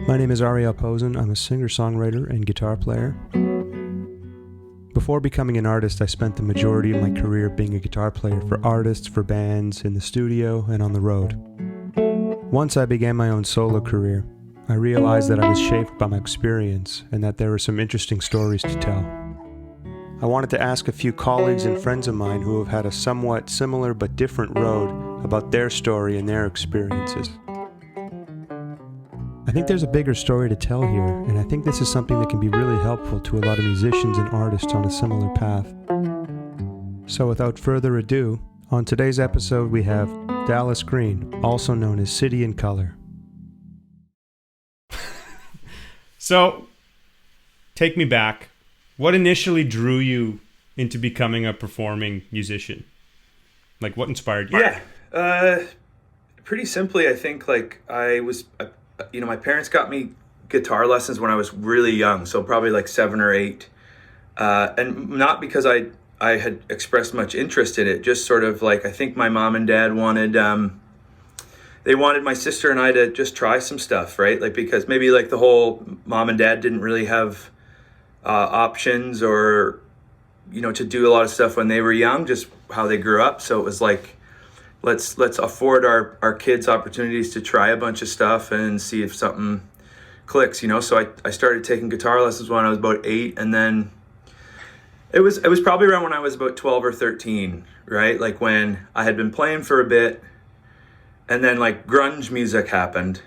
My name is Ariel Posen. I'm a singer-songwriter and guitar player. Before becoming an artist, I spent the majority of my career being a guitar player for artists, for bands, in the studio, and on the road. Once I began my own solo career, I realized that I was shaped by my experience and that there were some interesting stories to tell. I wanted to ask a few colleagues and friends of mine who have had a somewhat similar but different road about their story and their experiences. I think there's a bigger story to tell here, and I think this is something that can be really helpful to a lot of musicians and artists on a similar path. So without further ado, on today's episode we have Dallas Green, also known as City in Color. So, take me back. What initially drew you into becoming a performing musician? Like, what inspired you? Yeah, pretty simply, I think, my parents got me guitar lessons when I was really young, so probably like 7 or 8. And not because I had expressed much interest in it, just sort of like, I think my mom and dad wanted, they wanted my sister and I to just try some stuff, right? Like, because maybe like the whole mom and dad didn't really have options or, to do a lot of stuff when they were young, just how they grew up. So it was like, let's afford our kids opportunities to try a bunch of stuff and see if something clicks, So I started taking guitar lessons when I was about 8, and then it was probably around when I was about 12 or 13, right? Like when I had been playing for a bit, and then like grunge music happened.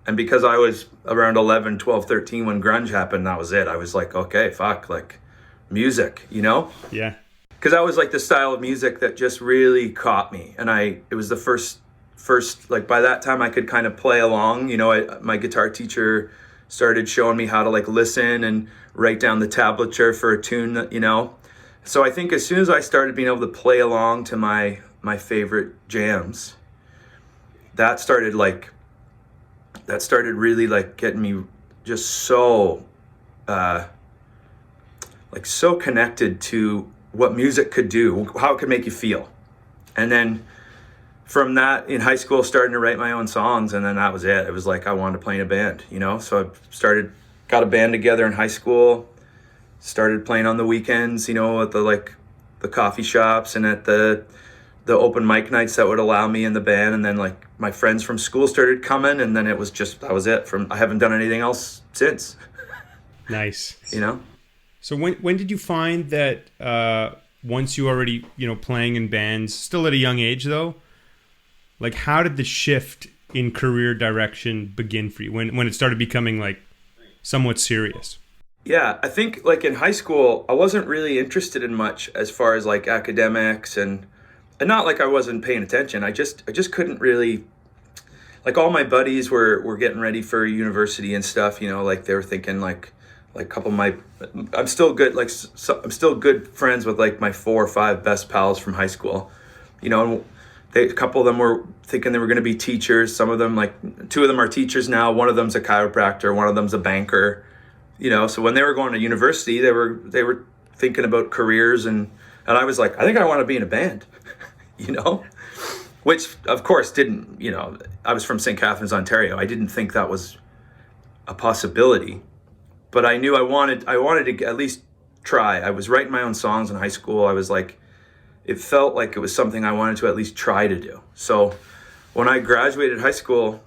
And because I was around 11, 12, 13 when grunge happened, that was it. I was like, okay, fuck, like music, Yeah. Because that was like the style of music that just really caught me. And it was the first, like by that time I could kind of play along, my guitar teacher started showing me how to like listen and write down the tablature for a tune that, So I think as soon as I started being able to play along to my favorite jams, that started really like getting me just so, so connected to what music could do, how it could make you feel. And then from that, in high school, starting to write my own songs, and then that was it. It was like I wanted to play in a band, So I got a band together in high school, started playing on the weekends, at the coffee shops and at the open mic nights that would allow me in the band. And then like my friends from school started coming, and then that was it. I haven't done anything else since. Nice. So when did you find that once you already, playing in bands, still at a young age though, like how did the shift in career direction begin for you when it started becoming like somewhat serious? Yeah, I think like in high school, I wasn't really interested in much as far as like academics and not like I wasn't paying attention. I just couldn't really, like all my buddies were getting ready for university and stuff, like they were thinking like a couple of I'm still good, I'm still good friends with like my 4 or 5 best pals from high school, and a couple of them were thinking they were going to be teachers. Some of them, like 2 of them are teachers now. One of them's a chiropractor. One of them's a banker, so when they were going to university, they were thinking about careers, and I was like, I think I want to be in a band, which of course didn't, I was from St. Catharines, Ontario. I didn't think that was a possibility. But I knew I wanted to at least try. I was writing my own songs in high school. I was like, it felt like it was something I wanted to at least try to do. So when I graduated high school,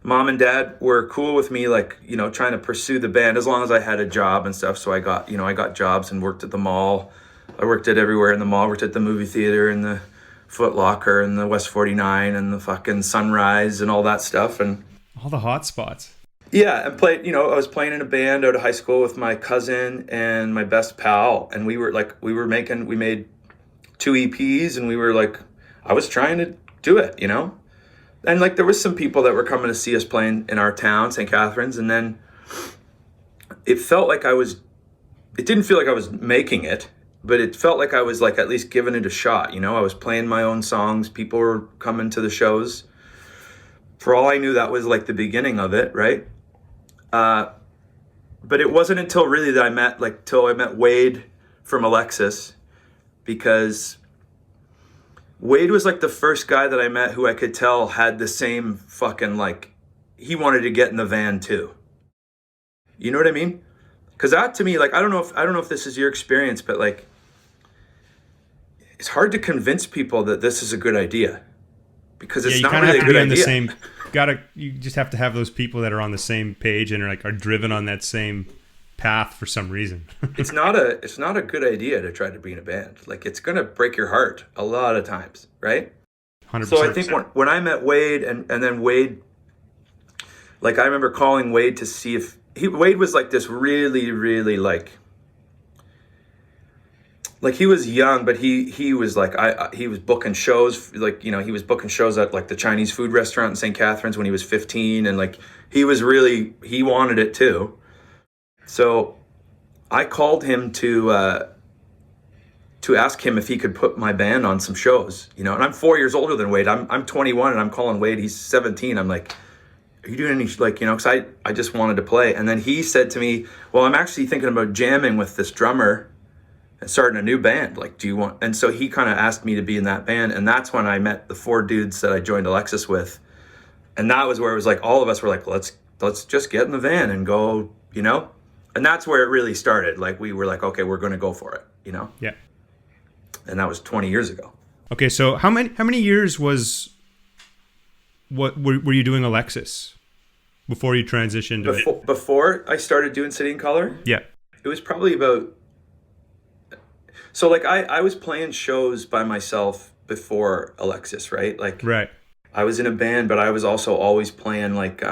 mom and dad were cool with me, like, trying to pursue the band as long as I had a job and stuff. So I got jobs and worked at the mall. I worked at everywhere in the mall. I worked at the movie theater and the Foot Locker and the West 49 and the fucking Sunrise and all that stuff. And all the hot spots. Yeah, and I was playing in a band out of high school with my cousin and my best pal, and we made 2 EPs, and we were like, I was trying to do it, and like there was some people that were coming to see us playing in our town, St. Catharines, and then it didn't feel like I was making it, but it felt like I was like at least giving it a shot, I was playing my own songs, people were coming to the shows. For all I knew, that was like the beginning of it, right? But it wasn't until really that I met Wade from Alexis, because Wade was like the first guy that I met who I could tell had the same fucking like he wanted to get in the van too. You know what I mean? Because that to me, like, I don't know if this is your experience, but like, it's hard to convince people that this is a good idea, because it's not really a good idea. You just have to have those people that are on the same page and are driven on that same path for some reason. It's not a good idea to try to be in a band. Like, it's gonna break your heart a lot of times, right? 100%. So I think when I met Wade and then Wade, like, I remember calling Wade to see if Wade was like this really, really like he was young, but he was like, he was booking shows, like, you know, he was booking shows at like the Chinese food restaurant in St. Catharines when he was 15, and like he wanted it too. So I called him to ask him if he could put my band on some shows, you know. And I'm 4 years older than Wade. I'm 21, and I'm calling Wade. He's 17. I'm like, are you doing any, like, you know, because I just wanted to play. And then he said to me, well, I'm actually thinking about jamming with this drummer and starting a new band. Like, do you want? And so he kind of asked me to be in that band, and that's when I met the 4 dudes that I joined Alexis with. And that was where it was like, all of us were like, let's just get in the van and go, you know. And that's where it really started. Like, we were like, okay, we're going to go for it, you know. Yeah. And that was 20 years ago. Okay, so how many years were you doing Alexis before you transitioned to it? Before I started doing City and Color? Yeah. It was probably about... So, like, I was playing shows by myself before Alexis, right? Like, right. I was in a band, but I was also always playing, like,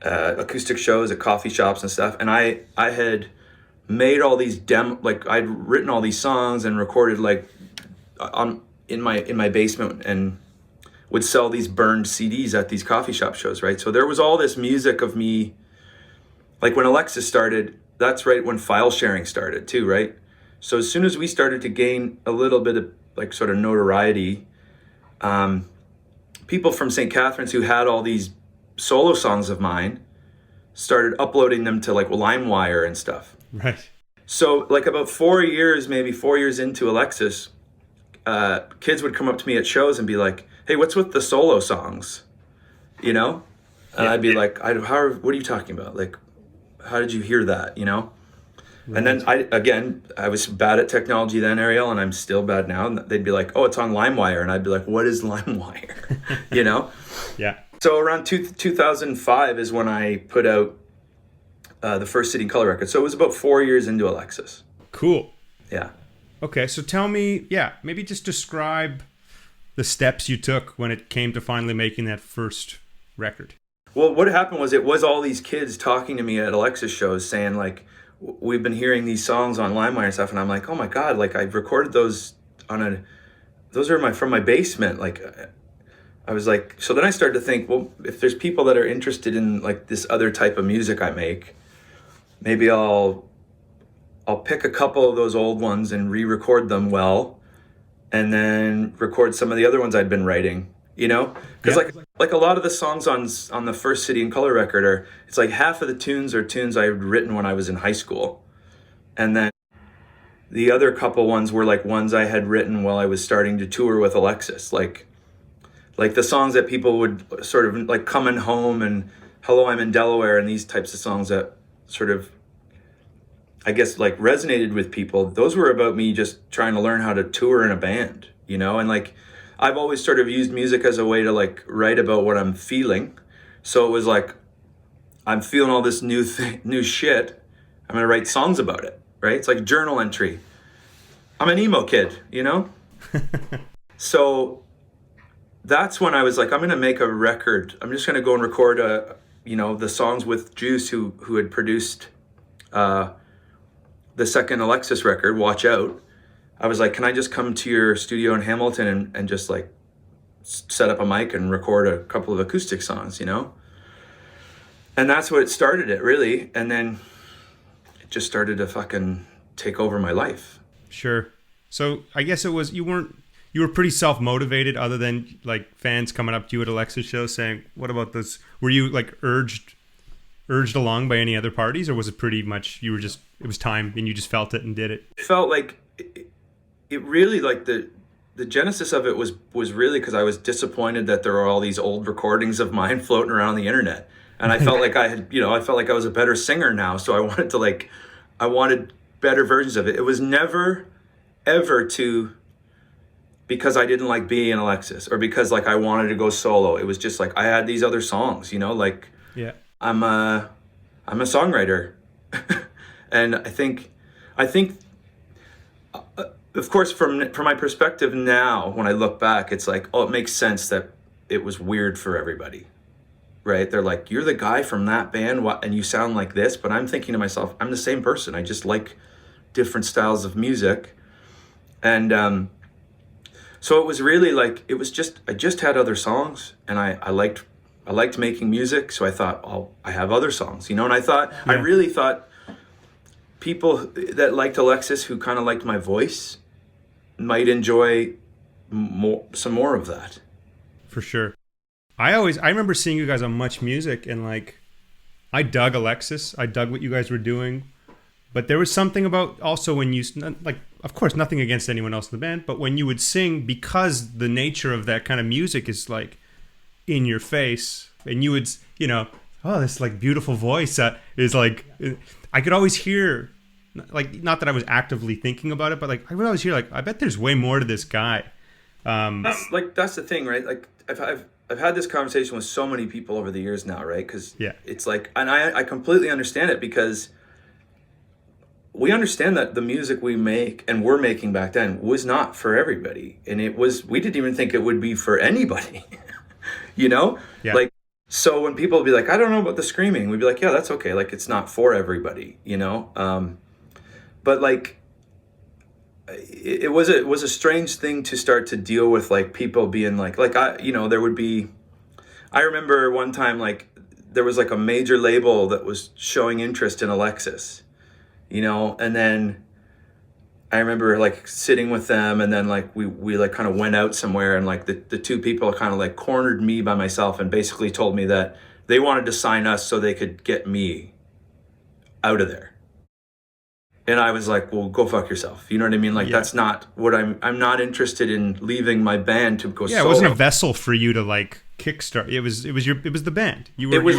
acoustic shows at coffee shops and stuff. And I had made all these I'd written all these songs and recorded, like, in my basement, and would sell these burned CDs at these coffee shop shows, right? So there was all this music of me. Like, when Alexis started, that's right when file sharing started too, right? So as soon as we started to gain a little bit of, like, sort of notoriety, people from St. Catharines who had all these solo songs of mine started uploading them to, like, LimeWire and stuff. Right. So, like, about 4 years, maybe 4 years into Alexis, kids would come up to me at shows and be like, hey, what's with the solo songs? You know? And I'd be like, what are you talking about? Like, how did you hear that? You know? Right. And then I was bad at technology then, Ariel, and I'm still bad now. And they'd be like, oh, it's on LimeWire. And I'd be like, what is LimeWire? You know? Yeah. So around 2005 is when I put out the first City and Color record. So it was about 4 years into Alexis. Cool. Yeah. Okay, so tell me, maybe just describe the steps you took when it came to finally making that first record. Well, what happened was, it was all these kids talking to me at Alexis shows saying, like, we've been hearing these songs on LimeWire and stuff, and I'm like, oh my God, like, I've recorded those those are from my basement. Like, I was like, so then I started to think, well, if there's people that are interested in, like, this other type of music I make, maybe I'll pick a couple of those old ones and re-record them well, and then record some of the other ones I'd been writing, you know? Because like a lot of the songs on the first City and Color record it's like half of the tunes are tunes I had written when I was in high school. And then the other couple ones were, like, ones I had written while I was starting to tour with Alexis. Like the songs that people would sort of, like, Coming Home and Hello, I'm in Delaware, and these types of songs that sort of, I guess, like, resonated with people. Those were about me just trying to learn how to tour in a band, you know? And, like, I've always sort of used music as a way to, like, write about what I'm feeling. So it was like, I'm feeling all this new shit. I'm going to write songs about it, right? It's like journal entry. I'm an emo kid, you know? So that's when I was like, I'm going to make a record. I'm just going to go and record, the songs with Juice, who had produced the second Alexis record, Watch Out. I was like, can I just come to your studio in Hamilton and just, like, set up a mic and record a couple of acoustic songs, you know? And that's what started it, really. And then it just started to fucking take over my life. Sure. So I guess it was, you were pretty self-motivated, other than, like, fans coming up to you at Alexis shows saying, what about this? Were you, like, urged along by any other parties, or was it pretty much it was time and you just felt it and did it? It felt like it really, like, the the genesis of it was really because I was disappointed that there were all these old recordings of mine floating around the internet, and I felt like I felt like I was a better singer now, so I wanted better versions of it. It was never ever because I didn't like being an Alexis, or because like I wanted to go solo. It was just like I had these other songs, like Yeah. I'm a songwriter, and I think of course, from my perspective now, when I look back, it's like, oh, it makes sense that it was weird for everybody, right? They're like, you're the guy from that band, and you sound like this. But I'm thinking to myself, I'm the same person. I just like different styles of music, and so it was really like I just had other songs, and I liked making music. So I thought, oh, I have other songs, and I really thought people that liked Alexis, who kind of liked my voice, might enjoy some more of that. For sure. I remember seeing you guys on Much Music, and like, I dug Alexis. I dug what you guys were doing. But there was something about also when you, like, of course, nothing against anyone else in the band, but when you would sing, because the nature of that kind of music is like in your face, and you would, oh, this like beautiful voice is like, I could always hear, like, not that I was actively thinking about it, but like I would always hear like, I bet there's way more to this guy. That's the thing, right? Like I've had this conversation with so many people over the years now, right? Because it's like, and I completely understand it, because we understand that the music we make and were making back then was not for everybody, and we didn't even think it would be for anybody. Like, so when people would be like, I don't know about the screaming, we'd be like, yeah, that's okay, like it's not for everybody, but like it was a strange thing to start to deal with, like people being like there would be, I remember one time, like there was like a major label that was showing interest in Alexis, and then I remember like sitting with them, and then like we like kind of went out somewhere, and like the two people kind of like cornered me by myself and basically told me that they wanted to sign us so they could get me out of there. And I was like, well, go fuck yourself. You know what I mean? Like, that's not what I'm not interested in leaving my band to go solo. It wasn't a vessel for you to like kickstart. It was the band. It was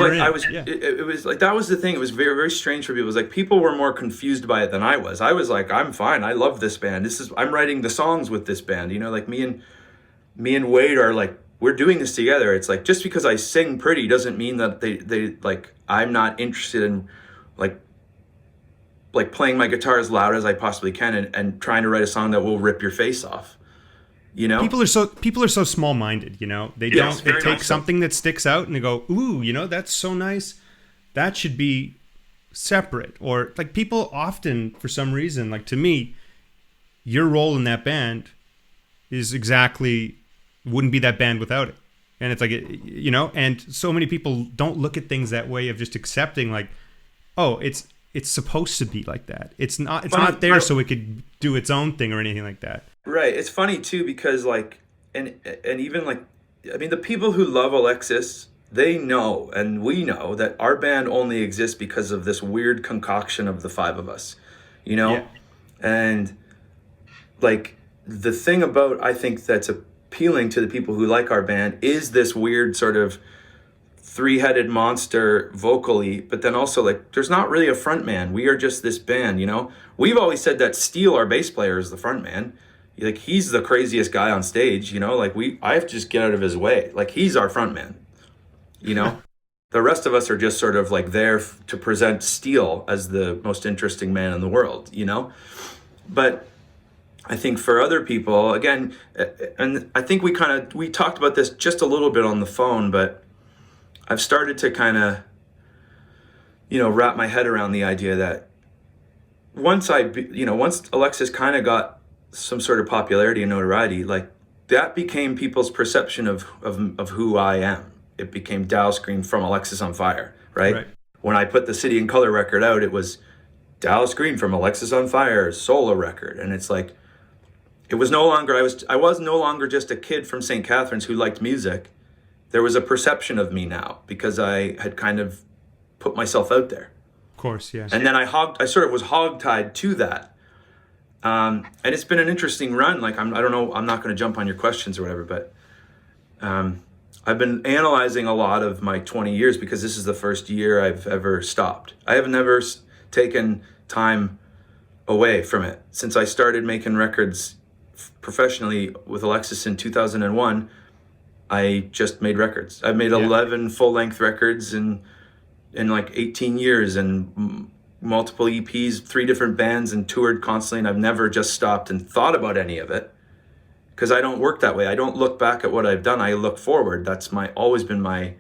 like, that was the thing. It was very, very strange for people. It was like, people were more confused by it than I was. I was like, I'm fine. I love this band. I'm writing the songs with this band. Like me and Wade are like, we're doing this together. It's like, just because I sing pretty doesn't mean that they like, I'm not interested in like playing my guitar as loud as I possibly can and trying to write a song that will rip your face off. People are so small-minded, They take something that sticks out and they go, ooh, that's so nice. That should be separate. Or like, people often, for some reason, like to me, your role in that band is wouldn't be that band without it. And it's like, and so many people don't look at things that way, of just accepting like, oh, it's supposed to be like that. It's not there so it could do its own thing or anything like that. Right. It's funny too, because like, and even like, I mean, the people who love Alexis, they know, and we know, that our band only exists because of this weird concoction of the five of us, and like the thing about, I think that's appealing to the people who like our band is this weird sort of three-headed monster vocally, but then also like there's not really a front man. We are just this band, We've always said that Steele, our bass player, is the front man. Like, he's the craziest guy on stage, like I have to just get out of his way. Like, he's our front man, The rest of us are just sort of like there to present Steele as the most interesting man in the world, But I think for other people, again, and I think we talked about this just a little bit on the phone, but I've started to kind of, wrap my head around the idea that once Alexis kind of got some sort of popularity and notoriety, like that became people's perception of who I am. It became Dallas Green from Alexis on Fire, right? When I put the City and Color record out, it was Dallas Green from Alexis on Fire solo record, and it's like, it was no longer, I was no longer just a kid from St. Catharines who liked music. There was a perception of me now because I had kind of put myself out there. Of course, yes. And then I sort of was hogtied to that. And it's been an interesting run. Like I don't know, I'm not going to jump on your questions or whatever, but I've been analyzing a lot of my 20 years because this is the first year I've ever stopped. I have never taken time away from it since I started making records professionally with Alexis in 2001. I just made records. I've made 11 full-length records in like 18 years and multiple EPs, 3 different bands, and toured constantly. And I've never just stopped and thought about any of it because I don't work that way. I don't look back at what I've done. I look forward. That's always been my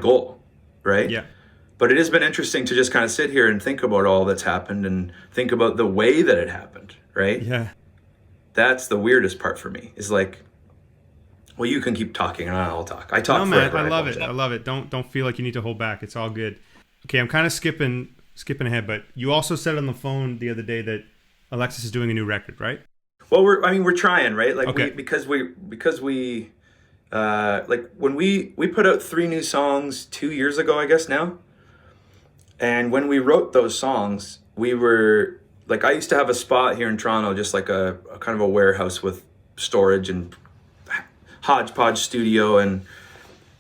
goal, right? Yeah. But it has been interesting to just kind of sit here and think about all that's happened and think about the way that it happened, right? Yeah. That's the weirdest part for me. Is like, well, you can keep talking and I'll talk. I talk No, man, forever. I love it. I love it. Don't feel like you need to hold back. It's all good. Okay, I'm kind of skipping ahead, but you also said on the phone the other day that Alexis is doing a new record, right? Well, we're trying, right? Like Okay. because we like when we put out 3 new songs 2 years ago, I guess now. And when we wrote those songs, we were like, I used to have a spot here in Toronto, just like a kind of a warehouse with storage and hodgepodge studio, and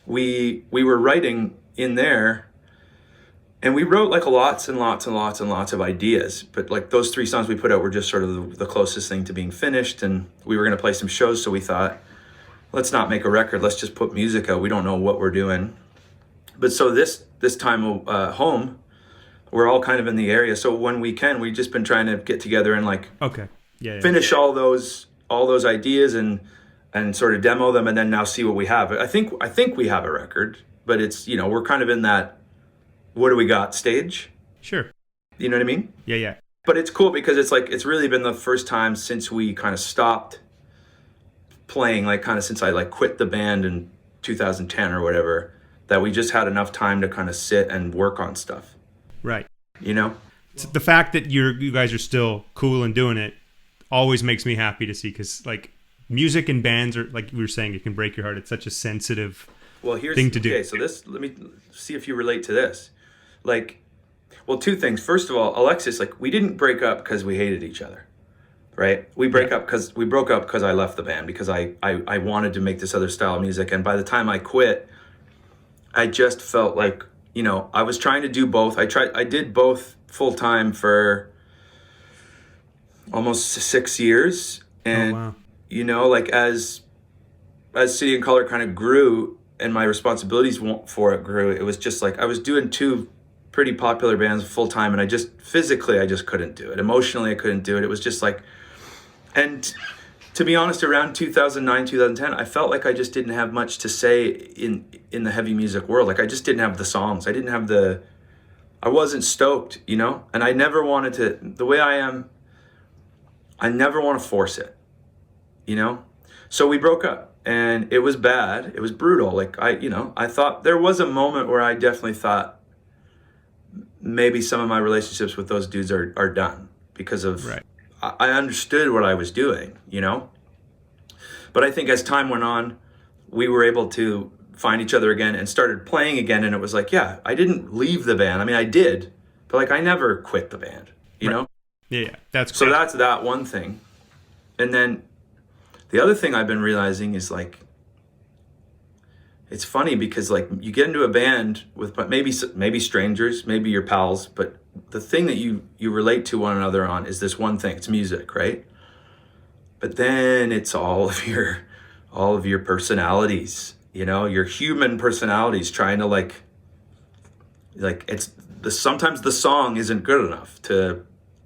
we were writing in there, and we wrote like lots and lots and lots and lots of ideas. But like those 3 songs we put out were just sort of the closest thing to being finished, and we were going to play some shows, so we thought, let's not make a record, let's just put music out. We don't know what we're doing. But so this time home, we're all kind of in the area, so when we can, we've just been trying to get together and like finish all those ideas and sort of demo them, and then now see what we have. I think we have a record, but it's, we're kind of in that what do we got stage. Sure. You know what I mean? Yeah. But it's cool because it's like it's really been the first time since we kind of stopped playing, like kind of since I like quit the band in 2010 or whatever, that we just had enough time to kind of sit and work on stuff. Right. The fact that you guys are still cool and doing it always makes me happy to see, because like music and bands are, like we were saying, it can break your heart. It's such a sensitive thing to do. Okay, so let me see if you relate to this. Like, well, 2 things. First of all, Alexis, like we didn't break up because we hated each other, right? We broke up because I left the band because I wanted to make this other style of music, and by the time I quit, I just felt like, I was trying to do both. I did both full time for almost 6 years, and like as City and Color kind of grew and my responsibilities for it grew, it was just like I was doing 2 pretty popular bands full time, and I just physically I just couldn't do it. Emotionally, I couldn't do it. It was just like, and to be honest, around 2009, 2010, I felt like I just didn't have much to say in the heavy music world. Like I just didn't have the songs. I wasn't stoked, and I never wanted to, the way I am, I never want to force it, So we broke up, and it was bad. It was brutal. Like I thought there was a moment where I definitely thought maybe some of my relationships with those dudes are done because of, I understood what I was doing, But I think as time went on, we were able to find each other again and started playing again. And it was like, yeah, I didn't leave the band. I mean, I did, but like I never quit the band, you know? Yeah, that's so great. that's that one thing. And then the other thing I've been realizing is like, it's funny because like you get into a band with maybe strangers, maybe your pals, but the thing that you relate to one another on is this one thing. It's music, right? But then it's all of your personalities, your human personalities trying to like sometimes the song isn't good enough to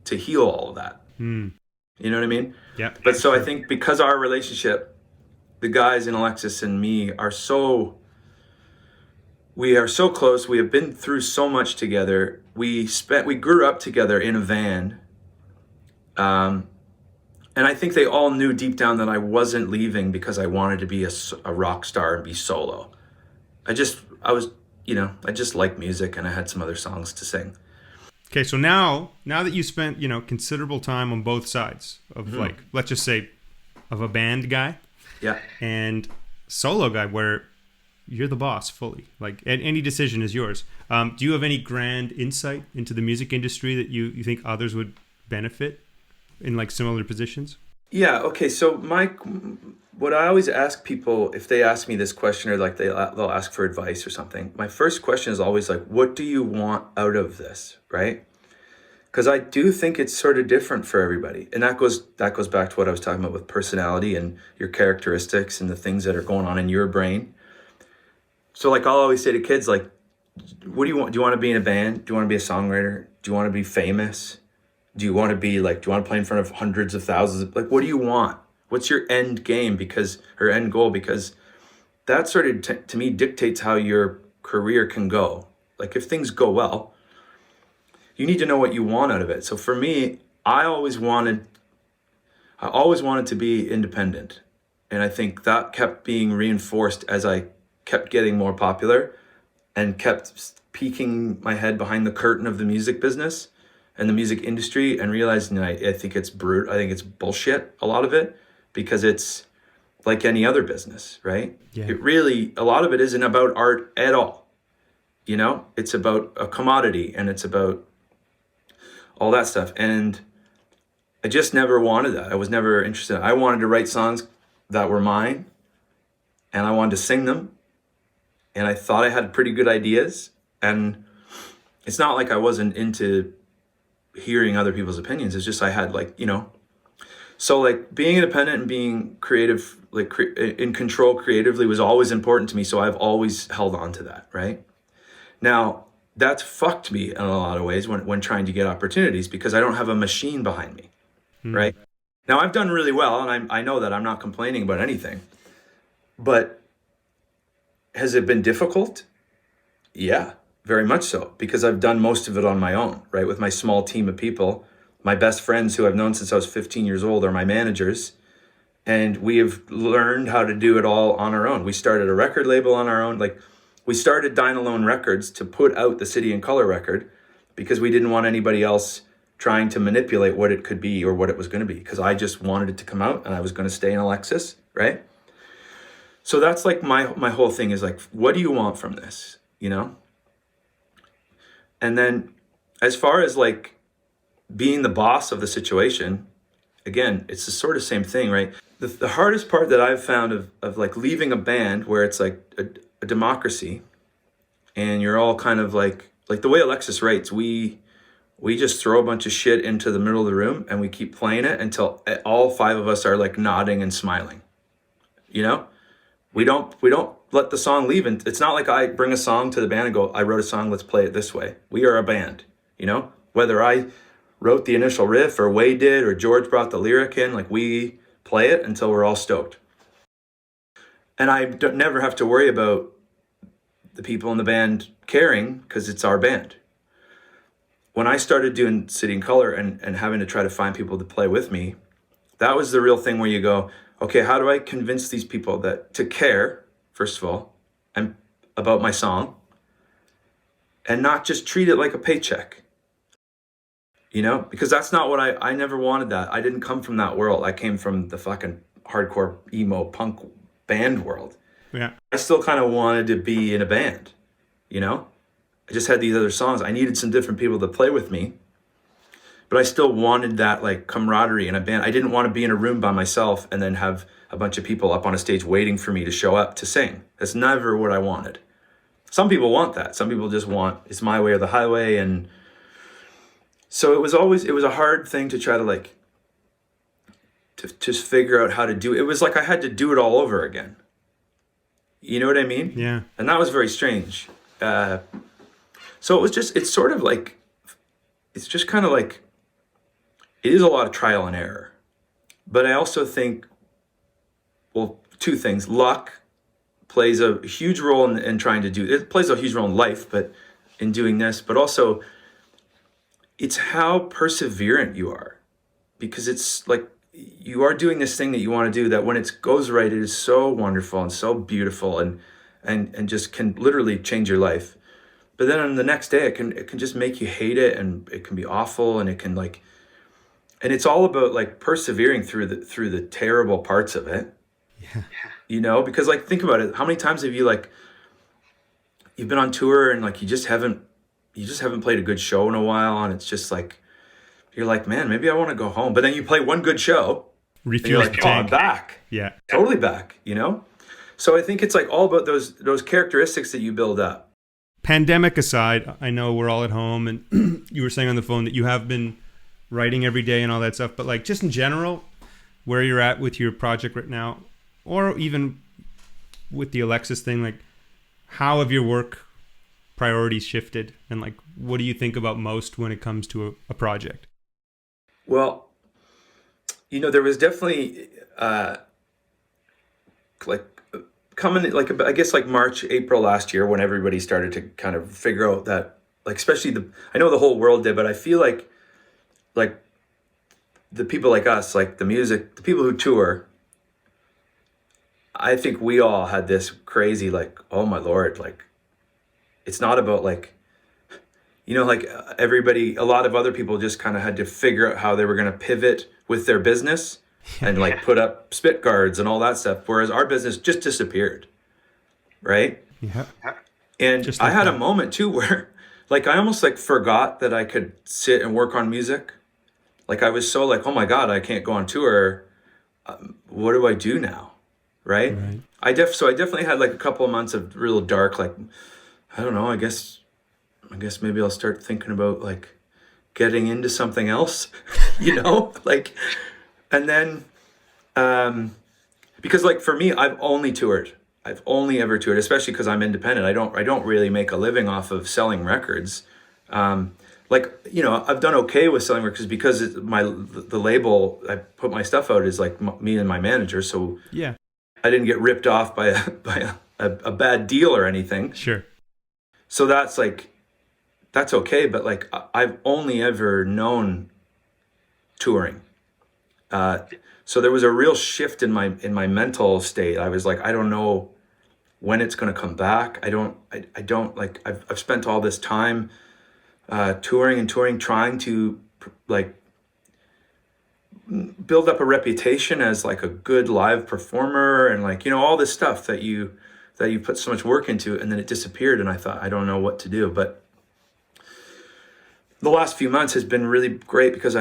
heal all of that. You know what I mean? Yeah. But so I think because our relationship, the guys in Alexis and me we are so close. We have been through so much together. We grew up together in a van. And I think they all knew deep down that I wasn't leaving because I wanted to be a rock star and be solo. I just like music, and I had some other songs to sing. Okay, so now that you spent, considerable time on both sides of like, let's just say, of a band guy, and solo guy, where you're the boss fully. Like any decision is yours. Do you have any grand insight into the music industry that you think others would benefit in like similar positions? Yeah. Okay. So what I always ask people if they ask me this question or like they'll ask for advice or something, my first question is always like, what do you want out of this? Right? Because I do think it's sort of different for everybody. And that goes back to what I was talking about with personality and your characteristics and the things that are going on in your brain. So like I'll always say to kids, like, what do you want? Do you want to be in a band? Do you want to be a songwriter? Do you want to be famous? Do you want to play in front of hundreds of thousands? Like, what do you want? What's your end game? Or end goal? Because that sort of, to me, dictates how your career can go. Like if things go well, you need to know what you want out of it. So for me, I always wanted to be independent. And I think that kept being reinforced as I kept getting more popular and kept peeking my head behind the curtain of the music business and the music industry and realizing I think it's brute. I think it's bullshit, a lot of it, because it's like any other business, right? Yeah. It really, a lot of it isn't about art at all. You know, it's about a commodity and it's about all that stuff. And I just never wanted that. I was never interested. I wanted to write songs that were mine and I wanted to sing them. And I thought I had pretty good ideas. And it's not like I wasn't into hearing other people's opinions. It's just I had so like being independent and being creative, like in control creatively was always important to me. So I've always held on to that, right? Now, that's fucked me in a lot of ways when trying to get opportunities because I don't have a machine behind me, right? Now, I've done really well, and I know that I'm not complaining about anything. But has it been difficult? Yeah, very much so, because I've done most of it on my own, right? With my small team of people. My best friends who I've known since I was 15 years old are my managers. And we have learned how to do it all on our own. We started a record label on our own. Like, we started Dine Alone Records to put out the City and Color record because we didn't want anybody else trying to manipulate what it could be or what it was going to be, because I just wanted it to come out and I was going to stay in Alexis, right? So that's like my whole thing is like, what do you want from this, you know? And then as far as like being the boss of the situation, again, it's the sort of same thing, right? The hardest part that I've found of like leaving a band where it's like a democracy and you're all kind of like the way Alexis writes, we just throw a bunch of shit into the middle of the room and we keep playing it until all five of us are like nodding and smiling. You know, we don't let the song leave. And it's not like I bring a song to the band and go, I wrote a song, let's play it this way. We are a band, you know, whether I wrote the initial riff or Wade did or George brought the lyric in, like we play it until we're all stoked. And I never have to worry about the people in the band caring because it's our band. When I started doing City and Color and having to try to find people to play with me, that was the real thing where you go, okay, how do I convince these people that to care, first of all, and about my song, and not just treat it like a paycheck, you know? Because that's not what I never wanted that. I didn't come from that world. I came from the fucking hardcore emo punk band world. Yeah. I still kind of wanted to be in a band, you know? I just had these other songs. I needed some different people to play with me, but I still wanted that like camaraderie in a band. I didn't want to be in a room by myself and then have a bunch of people up on a stage waiting for me to show up to sing. That's never what I wanted. Some people want that. Some people just want, it's my way or the highway. And so it was a hard thing to try to like, to just figure out how to do it. It was like I had to do it all over again. You know what I mean? Yeah. And that was very strange. So it's sort of like, it's just kind of like, it is a lot of trial and error. But I also think, well, two things. Luck plays a huge role in trying to do, it plays a huge role in life, but in doing this, but also it's how perseverant you are. Because it's like, you are doing this thing that you want to do that when it goes right, it is so wonderful and so beautiful and just can literally change your life. But then on the next day, it can just make you hate it, and it can be awful, and it can like, and it's all about like persevering through the terrible parts of it. Yeah. You know, because like think about it. How many times have you like, you've been on tour and like you just haven't played a good show in a while, and it's just like, you're like, man, maybe I want to go home. But then you play one good show and you're Refuels like, the oh, I'm tank. back. Yeah. Totally back, you know? So I think it's like all about those characteristics that you build up. Pandemic aside, I know we're all at home, and you were saying on the phone that you have been writing every day and all that stuff, but like just in general, where you're at with your project right now, or even with the Alexis thing, like how have your work priorities shifted, and like what do you think about most when it comes to a project? Well, there was definitely like coming, like I guess like March, April last year, when everybody started to kind of figure out that, like, especially I know the whole world did, but I feel like the people like us, like the people who tour, I think we all had this crazy, like, oh my Lord, like, it's not about like, like everybody, a lot of other people just kind of had to figure out how they were going to pivot with their business and like put up spit guards and all that stuff. Whereas our business just disappeared. Right. Yeah. And Just I like had that. a moment too where like I almost like forgot that I could sit and work on music. Like I was so like, oh my God, I can't go on tour. What do I do now? Right. Right. So I definitely had like a couple of months of real dark, like, I don't know, I guess maybe I'll start thinking about like getting into something else, like, and then, because like for me, I've only ever toured, especially because I'm independent. I don't really make a living off of selling records. Like, I've done okay with selling records because the label I put my stuff out is like me and my manager. So Yeah. I didn't get ripped off by a bad deal or anything. Sure. So that's okay. But like, I've only ever known touring. So there was a real shift in my mental state. I was like, I don't know when it's going to come back. I don't like, I've spent all this time touring, trying to like build up a reputation as like a good live performer and like, all this stuff that you put so much work into, and then it disappeared. And I thought, I don't know what to do. But the last few months has been really great because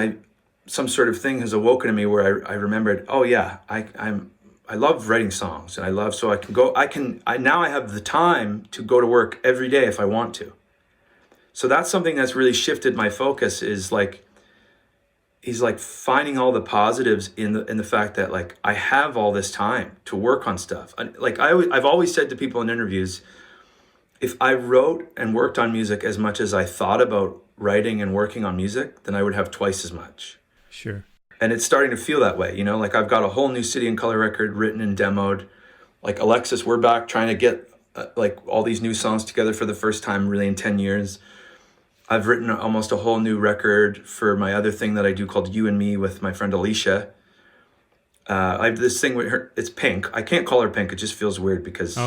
some sort of thing has awoken in me where I remembered, oh yeah, I love writing songs, and now I have the time to go to work every day if I want to. So that's something that's really shifted my focus, is like, he's like finding all the positives in the fact that like I have all this time to work on stuff. Like I've always said to people in interviews, if I wrote and worked on music as much as I thought about writing and working on music, then I would have twice as much. Sure. And it's starting to feel that way, like I've got a whole new City and Color record written and demoed. Like Alexis, we're back trying to get like all these new songs together for the first time really in 10 years. I've written almost a whole new record for my other thing that I do called You and Me with my friend Alicia. I have this thing with her, it's Pink. I can't call her Pink, it just feels weird because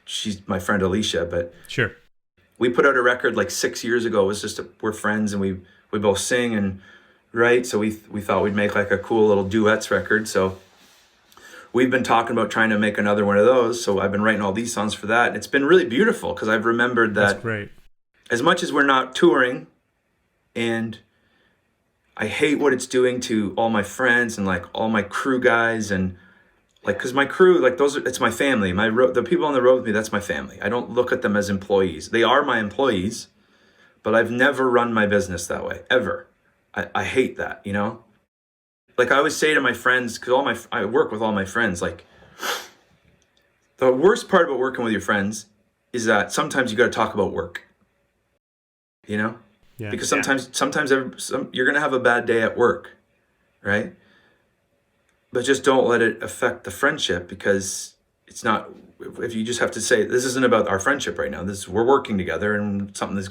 she's my friend Alicia, but Sure. we put out a record like 6 years ago. It was just we're friends and we both sing and write, so we thought we'd make like a cool little duets record. So we've been talking about trying to make another one of those. So I've been writing all these songs for that, and it's been really beautiful because I've remembered that That's great. as much as we're not touring, and I hate what it's doing to all my friends and like all my crew guys, and like, because my crew, like it's my family. The people on the road with me, that's my family. I don't look at them as employees. They are my employees, but I've never run my business that way, ever. I hate that, Like I always say to my friends, because I work with all my friends, like the worst part about working with your friends is that sometimes you got to talk about work, Yeah. because sometimes you're going to have a bad day at work, right? But just don't let it affect the friendship, because it's not, if you just have to say, this isn't about our friendship right now. We're working together and something is,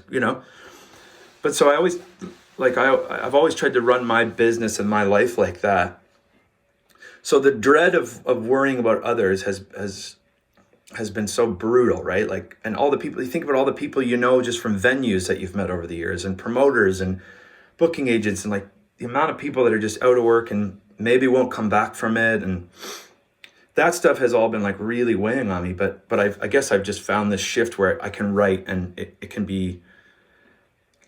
But so I always, like I've always tried to run my business and my life like that. So the dread of worrying about others has been so brutal, right? Like, and all the people, you think about all the people just from venues that you've met over the years, and promoters and booking agents, and like the amount of people that are just out of work and maybe won't come back from it, and that stuff has all been like really weighing on me. But I guess I've just found this shift where I can write, and it can be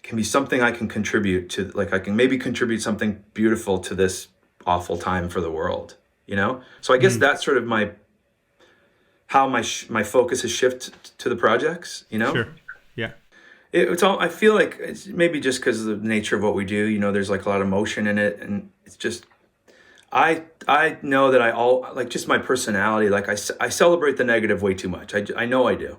can be something I can contribute to, like I can maybe contribute something beautiful to this awful time for the world, you know? So I guess that's sort of how my focus has shifted to the projects, you know? Sure. Yeah. It's all, I feel like it's maybe just because of the nature of what we do, you know, there's like a lot of emotion in it, and it's just, I know that like just my personality, like I celebrate the negative way too much. I know I do.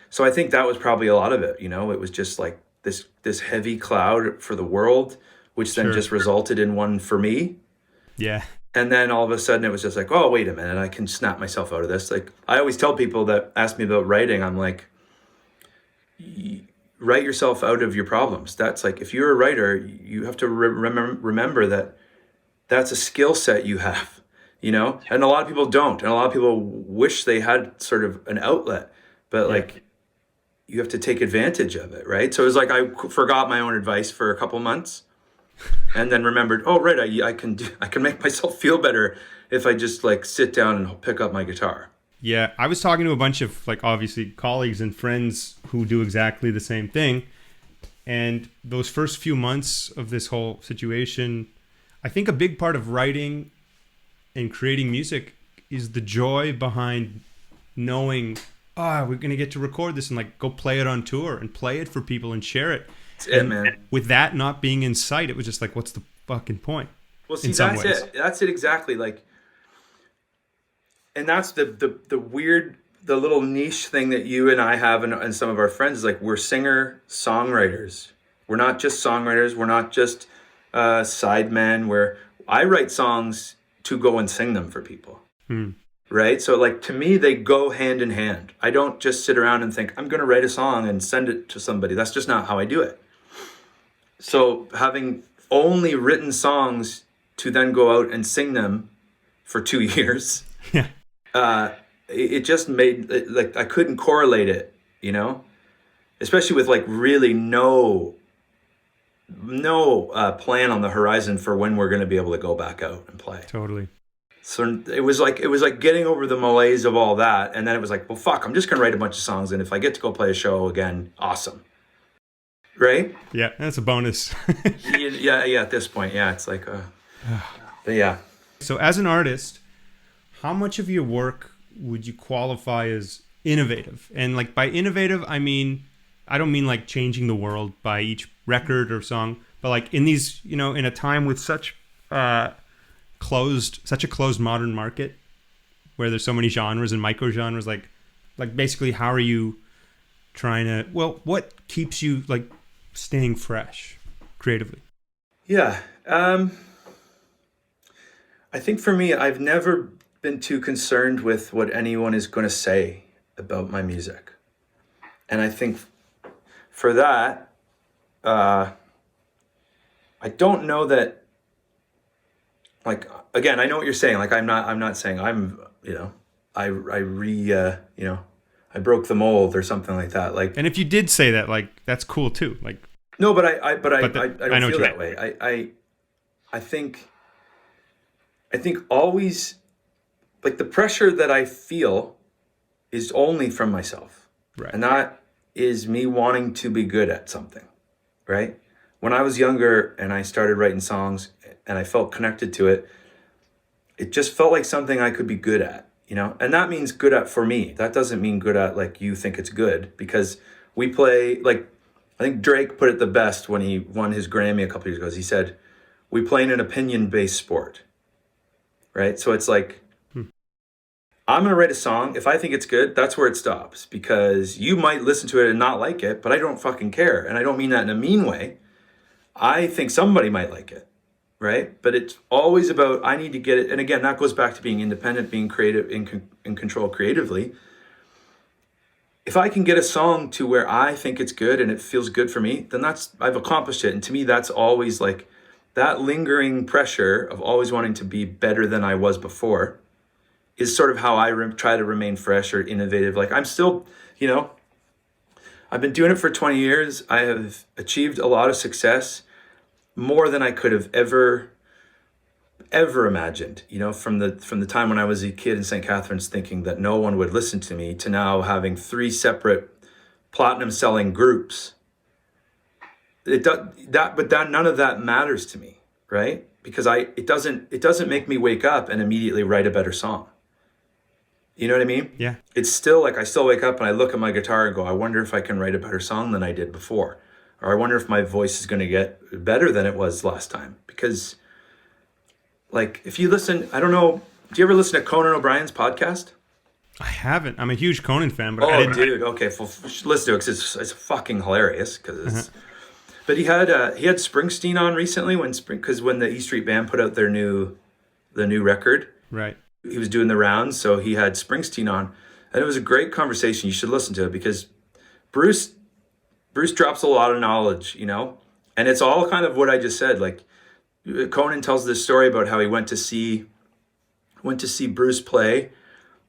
So I think that was probably a lot of it, you know, it was just like this heavy cloud for the world, which then just resulted in one for me. Yeah. And then all of a sudden it was just like, oh, wait a minute, I can snap myself out of this. Like I always tell people that ask me about writing, I'm like, write yourself out of your problems. That's like, if you're a writer, you have to remember that that's a skill set you have, you know? And a lot of people don't. And a lot of people wish they had sort of an outlet, but like you have to take advantage of it, right? So it was like I forgot my own advice for a couple months and then remembered, oh, right, I can make myself feel better if I just like sit down and pick up my guitar. Yeah, I was talking to a bunch of, like, obviously colleagues and friends who do exactly the same thing. And those first few months of this whole situation, I think a big part of writing and creating music is the joy behind knowing, we're going to get to record this and like go play it on tour and play it for people and share it. That's it, man. With that not being in sight, it was just like, what's the fucking point? Well, see, that's it. That's it exactly. Like, and that's the weird, the little niche thing that you and I have and some of our friends is like, we're singer-songwriters. We're not just songwriters. We're not just sidemen. Where I write songs to go and sing them for people. Right? So like, to me, they go hand in hand. I don't just sit around and think, I'm going to write a song and send it to somebody. That's just not how I do it. So having only written songs to then go out and sing them for 2 years, it just made, like, I couldn't correlate it, you know? Especially with like really no plan on the horizon for when we're going to be able to go back out and play. Totally. So it was like getting over the malaise of all that, and then it was like, well, fuck, I'm just gonna write a bunch of songs, and if I get to go play a show again, awesome, right? Yeah, that's a bonus. yeah. At this point, yeah, it's like, but yeah. So as an artist, how much of your work would you qualify as innovative? And like by innovative, I don't mean like changing the world by each record or song, but like in these, you know, in a time with such a closed modern market where there's so many genres and micro genres, like basically how are you trying to, well, what keeps you like staying fresh creatively? Yeah. I think for me, I've never been too concerned with what anyone is going to say about my music. And I think for that, I don't know that, like, again, I know what you're saying. Like, I'm not saying I'm, you know, I broke the mold or something like that. Like, and if you did say that, like, that's cool too. Like, no, but I don't feel that way. I think always, like, the pressure that I feel is only from myself. right? And that is me wanting to be good at something, right? When I was younger and I started writing songs and I felt connected to it, it just felt like something I could be good at, you know? And that means good at for me. That doesn't mean good at like you think it's good, because we play, like, I think Drake put it the best when he won his Grammy a couple years ago. He said, we play in an opinion-based sport, right? So it's like, I'm going to write a song. If I think it's good, that's where it stops, because you might listen to it and not like it, but I don't fucking care. And I don't mean that in a mean way. I think somebody might like it, right? But it's always about, I need to get it. And again, that goes back to being independent, being creative, in control creatively. If I can get a song to where I think it's good and it feels good for me, then I've accomplished it. And to me, that's always like that lingering pressure of always wanting to be better than I was before is sort of how I try to remain fresh or innovative. Like, I'm still, you know, I've been doing it for 20 years. I have achieved a lot of success, more than I could have ever imagined, you know, from the time when I was a kid in St. Catharines thinking that no one would listen to me, to now having 3 separate platinum selling groups none of that matters to me, right? Because it doesn't make me wake up and immediately write a better song. You know what I mean? Yeah. It's still like I still wake up and I look at my guitar and go, I wonder if I can write a better song than I did before. Or I wonder if my voice is going to get better than it was last time. Because, like, if you listen, I don't know, do you ever listen to Conan O'Brien's podcast? I haven't. I'm a huge Conan fan, but Oh, I didn't. dude. Okay, well, listen to it because it's fucking hilarious. But he had Springsteen on recently when the E Street Band put out the new record. Right. He was doing the rounds, so he had Springsteen on, and it was a great conversation. You should listen to it because Bruce drops a lot of knowledge, and it's all kind of what I just said. Like Conan tells this story about how he went to see Bruce play,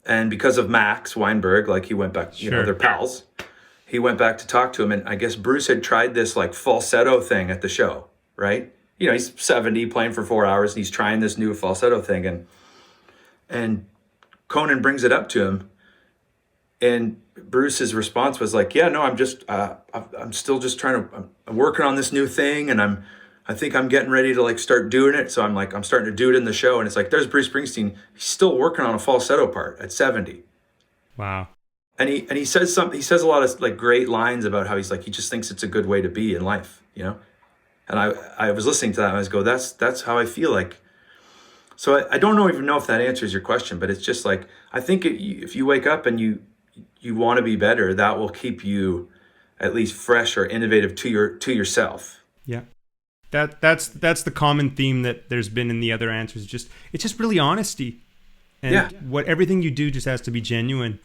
and because of Max Weinberg, like he went back, they're pals. He went back to talk to him, and I guess Bruce had tried this like falsetto thing at the show, right? He's 70 playing for 4 hours, and he's trying this new falsetto thing, and Conan brings it up to him, and Bruce's response was like, "Yeah, no, I'm still just I'm working on this new thing, and I think I'm getting ready to like start doing it. So I'm starting to do it in the show." And it's like, there's Bruce Springsteen. He's still working on a falsetto part at 70. Wow. And he says something. He says a lot of like great lines about how he's like he just thinks it's a good way to be in life, And I was listening to that and I was go, that's how I feel like. So I don't even know if that answers your question, but it's just like I think if you wake up and you want to be better, that will keep you at least fresh or innovative to yourself. Yeah. That's the common theme that there's been in the other answers. It's just really honesty. And everything you do just has to be genuine.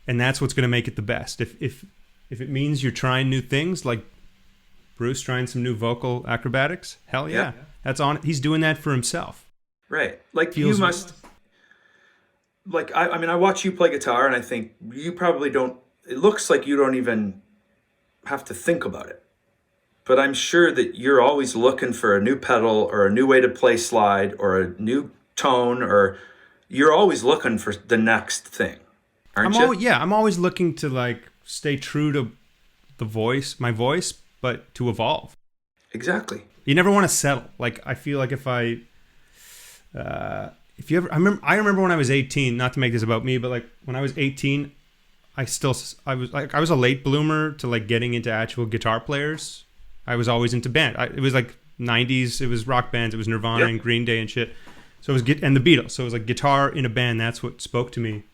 And that's what's going to make it the best. If it means you're trying new things, like Bruce trying some new vocal acrobatics, hell yeah. That's on. He's doing that for himself. Right. Like you must, like, I watch you play guitar and I think you probably don't, it looks like you don't even have to think about it. But I'm sure that you're always looking for a new pedal or a new way to play slide or a new tone, or you're always looking for the next thing, aren't you? I'm always looking to like stay true to my voice, but to evolve. Exactly. You never want to settle. Like I feel like I remember when I was 18, not to make this about me, but like when I was 18, I was a late bloomer to like getting into actual guitar players. I was always into band. It was like 90s, it was rock bands, it was Nirvana and Green Day and shit. So it was and the Beatles. So it was like guitar in a band, that's what spoke to me.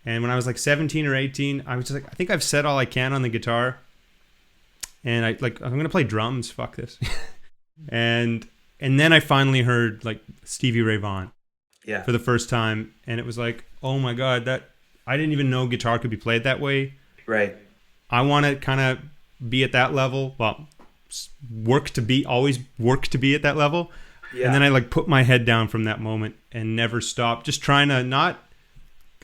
And when I was like 17 or 18, I was just like, I think I've said all I can on the guitar. And I'm going to play drums, fuck this. And then I finally heard like Stevie Ray Vaughan for the first time. And it was like, oh my God, I didn't even know guitar could be played that way. Right. I want to kind of be at that level. Well, always work to be at that level. Yeah. And then I like put my head down from that moment and never stopped. Just trying to not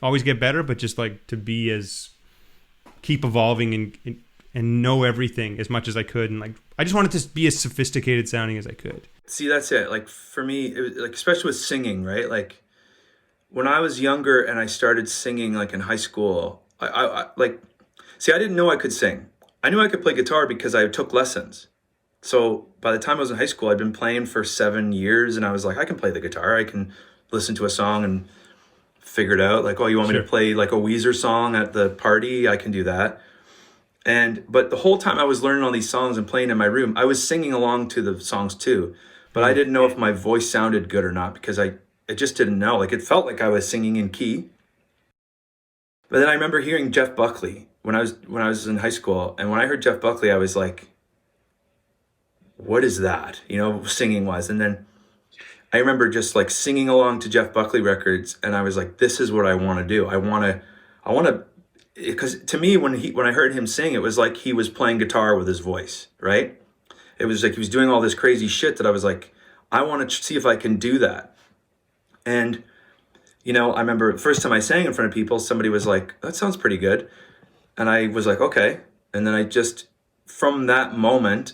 always get better, but just like to keep evolving and know everything as much as I could. And like, I just wanted to be as sophisticated sounding as I could. See, that's it. Like for me, it was, like, especially with singing, right? Like when I was younger and I started singing like in high school, I didn't know I could sing. I knew I could play guitar because I took lessons. So by the time I was in high school, I'd been playing for 7 years and I was like, I can play the guitar. I can listen to a song and figure it out. Like, oh, you want me to play like a Weezer song at the party? I can do that. But the whole time I was learning all these songs and playing in my room, I was singing along to the songs too. But I didn't know if my voice sounded good or not because I just didn't know. Like it felt like I was singing in key. But then I remember hearing Jeff Buckley when I was in high school. And when I heard Jeff Buckley, I was like, what is that? Singing wise. And then I remember just like singing along to Jeff Buckley records. And I was like, this is what I want to do. I want to, because to me, when I heard him sing, it was like he was playing guitar with his voice, right? It was like he was doing all this crazy shit that I was like, I want to see if I can do that. And, I remember the first time I sang in front of people, somebody was like, that sounds pretty good. And I was like, okay. And then from that moment,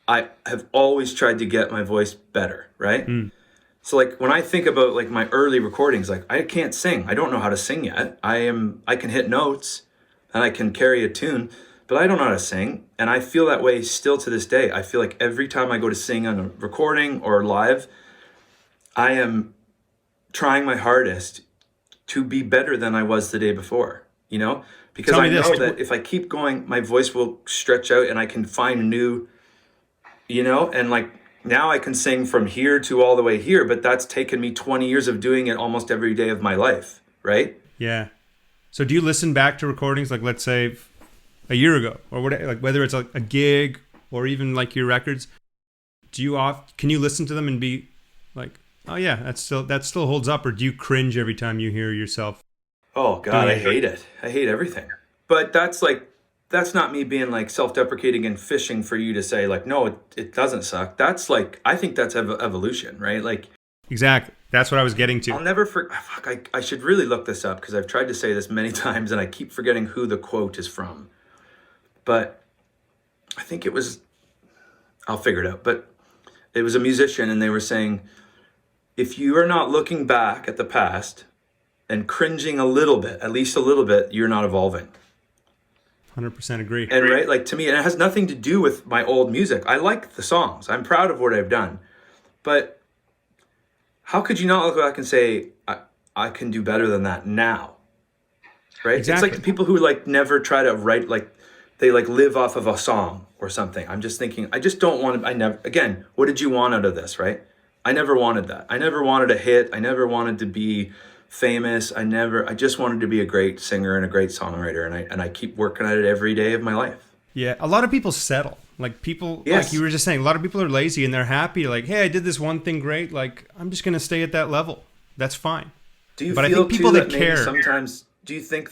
I have always tried to get my voice better, right? Mm. So like when I think about like my early recordings, like I can't sing. I don't know how to sing yet. I can hit notes and I can carry a tune, but I don't know how to sing. And I feel that way still to this day. I feel like every time I go to sing on a recording or live, I am trying my hardest to be better than I was the day before, because Tell me I know this. that if I keep going, my voice will stretch out and I can find new, and like now I can sing from here to all the way here, but that's taken me 20 years of doing it almost every day of my life, right? Yeah. So do you listen back to recordings, like let's say a year ago, or whatever, like whether it's a gig or even like your records? Can you listen to them and be like, oh yeah, that still holds up, or do you cringe every time you hear yourself? Oh God, I hate it. I hate everything. But that's not me being like self-deprecating and fishing for you to say like, no, it doesn't suck. That's like, I think that's evolution, right? Like, Exactly. That's what I was getting to. I'll never I should really look this up because I've tried to say this many times and I keep forgetting who the quote is from. But I think I'll figure it out. But it was a musician and they were saying, if you are not looking back at the past and cringing a little bit, at least a little bit, you're not evolving. 100% agree. And right, like to me, and it has nothing to do with my old music. I like the songs. I'm proud of what I've done. But how could you not look back and say, I can do better than that now? Right? Exactly. It's like the people who like never try to write, like they like live off of a song or something. I'm just thinking, I just don't want to, again, what did you want out of this, right? I never wanted that. I never wanted a hit. I never wanted to be famous. I just wanted to be a great singer and a great songwriter. And I keep working at it every day of my life. Yeah. A lot of people settle. Like people, Yes. like you were just saying, a lot of people are lazy and they're happy. Like, hey, I did this one thing great. Like, I'm just going to stay at that level. That's fine. Do you But feel I think people too, that maybe care sometimes, do you think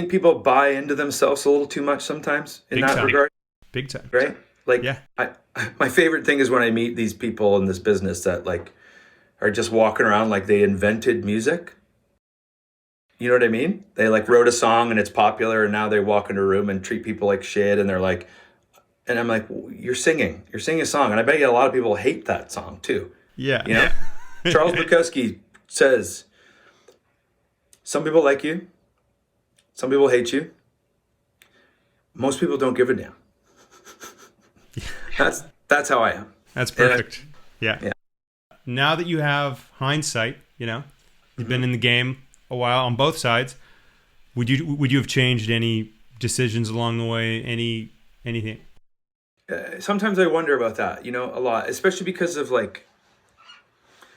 people buy into themselves a little too much sometimes in Big that time. regard? Big time. Right? Like, Yeah. my favorite thing is when I meet these people in this business that like are just walking around like they invented music. You know what I mean? They like wrote a song and it's popular and now they walk into a room and treat people like shit and they're like, and I'm like, you're singing a song. And I bet you a lot of people hate that song too. Yeah. You know? Charles Bukowski says, some people like you, some people hate you. Most people don't give a damn. That's how I am. That's perfect. Yeah. Yeah. Now that you have hindsight, you've been in the game a while on both sides. Would you have changed any decisions along the way? Anything? Sometimes I wonder about that, a lot, especially because of like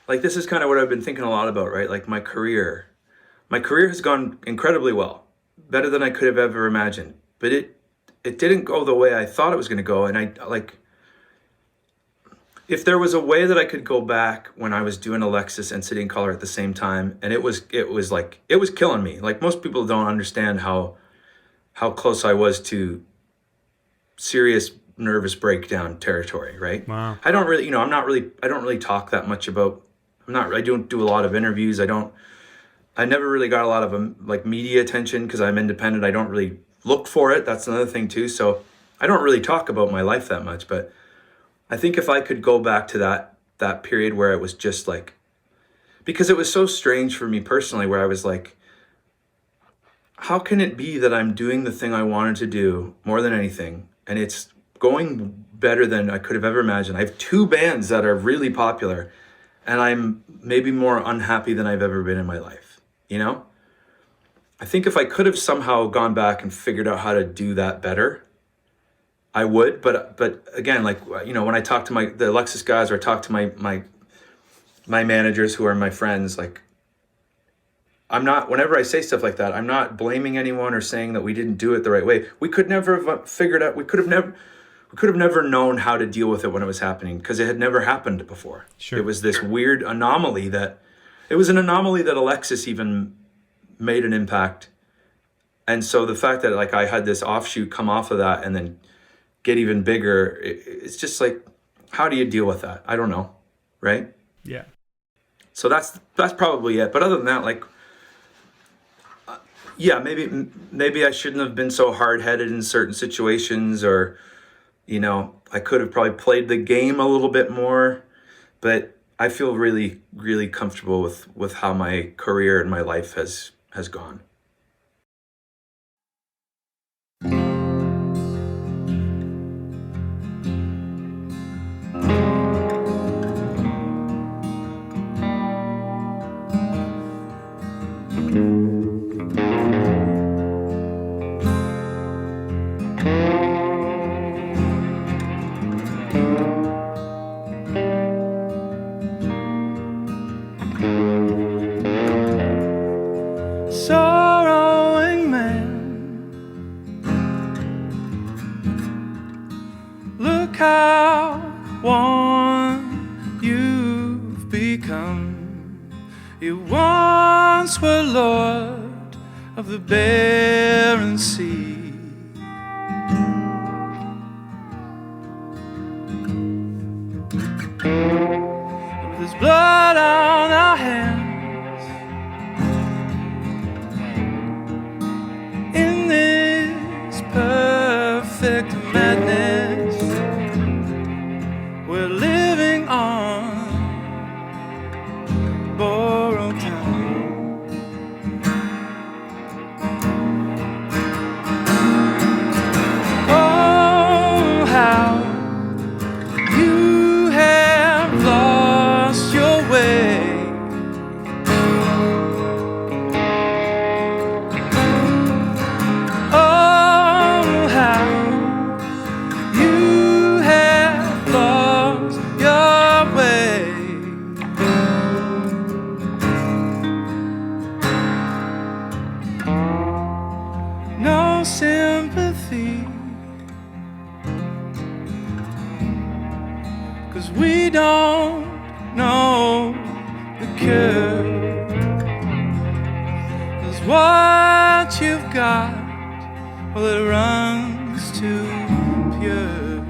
this is kind of what I've been thinking a lot about, right? Like my career has gone incredibly well, better than I could have ever imagined, but it didn't go the way I thought it was going to go. And I like, if there was a way that I could go back when I was doing Alexis and City and Color at the same time, and it was killing me. Like most people don't understand how close I was to serious nervous breakdown territory, right? Wow. I don't really, I don't really talk that much about, I don't do a lot of interviews. I never really got a lot of like media attention because I'm independent. I don't really look for it. That's another thing too. So I don't really talk about my life that much, but I think if I could go back to that period where it was just like, because it was so strange for me personally, where I was like, how can it be that I'm doing the thing I wanted to do more than anything, and it's going better than I could have ever imagined? I have 2 bands that are really popular, and I'm maybe more unhappy than I've ever been in my life, I think if I could have somehow gone back and figured out how to do that better, I would, but again, like, when I talk to the Alexis guys, or I talk to my managers who are my friends, like, whenever I say stuff like that, I'm not blaming anyone or saying that we didn't do it the right way. We could never have figured out, we could have never known how to deal with it when it was happening, because it had never happened before. Sure. It was this weird anomaly it was an anomaly that Alexis even made an impact. And so the fact that like I had this offshoot come off of that and then get even bigger, it's just like, how do you deal with that? I don't know, right? Yeah. So that's probably it. But other than that, like, yeah, maybe I shouldn't have been so hard-headed in certain situations, or I could have probably played the game a little bit more. But I feel really, really comfortable with how my career and my life has gone. how one you've become. You once were lord of the barren sea. With his blood on our hands, in this perfect madness, we're living on borrowed time. Oh, how you have lost your way. Oh, how you have lost your way. No sympathy, 'cause we don't know the cure. 'Cause what you've got, well, it runs too pure.